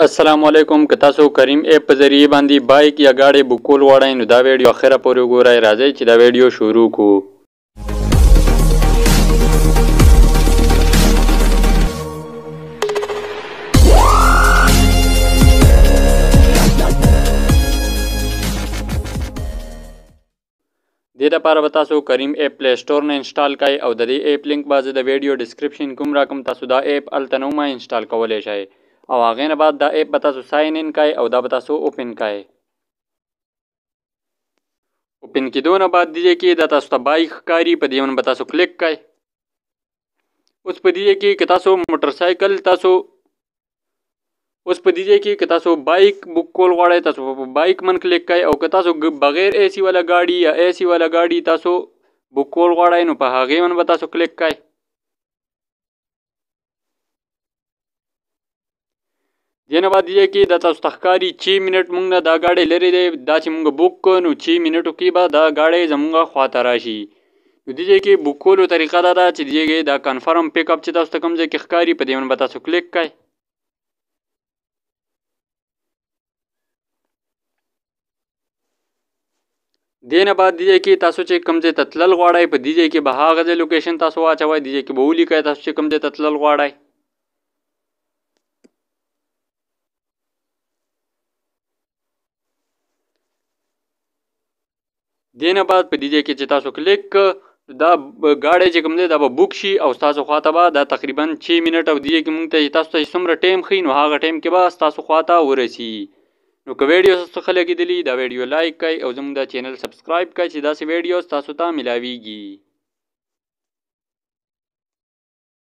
السلام علیکم. که تاسو کریم اپ په ذریعه باندې بایک یا گاډي بک کول غواړئ نو دا ویډیو اخره پورې وګورئ. راځئ چې دا ویډیو شروع کړو. دې لپاره به تاسو کریم اپ پلی سٹور نه انسټال کړئ او د دې اپ لینک به زه د ویډیو ډسکرپشن کوم راکم. تاسو دا اپ هلته نه هم انسټال کولی شئ او هغې نه بعد دا اپ به تاسو ساین ان کړئ او دا به تاسو اوپن کړئ. اوپن کېدو نه بعد دې کې دا تاسو ته بایک ښکاري، په دې باندې به تاسو کلیک کړئ. اوس په دې کې که تاسو موټرسایکل که تاسو بایک بک کول غواړئ تاسو په بایک من کلیک کړئ، او که تاسو بغیر اے سی والا ګاډي یا اے سی والا ګاډي تاسو بک کول غواړئ نو په هغې باندې به تاسو کلیک کړئ. دې نه بعد دې کې دا تاسو ته ښکاري 6 منټ موږ نه دا ګاډی لرې دی، دا چې موږ بک کړو نو 6 منټو کې به دا ګاډی زموږ خواته راشي. نو دې کې بک کولو طریقه دا ده چې دې دا کنفرم پیک اپ چې تاسو ته کوم ځای کې ښکاري په دې باندې به تاسو کلیک کړئ. دې نه بعد دې کې تاسو چې کوم ځای ته تلل غواړئ په دې کې به هغه ځای لوکیشن تاسو واچوئ. دې کې به ولیکئ تاسو چې کوم ځای ته تلل غواړئ. دې نه بعد په دې کې چې تاسو کلیک دا ګاډی چې کوم دی دا به بک شي او ستاسو خواته به دا تقریبا 6 منټ او دې کې موږ ته تاسو ته څومره ټایم ښیي نو هغه ټایم کې به ستاسو خواته ورسي. نو که ویډیو ستاسو ښه لګېدلي دا ویډیو لایک کړئ او زموږ دا چینل سبسکرایب کړئ چې داسې ویډیو ستاسو ته ملاویږي.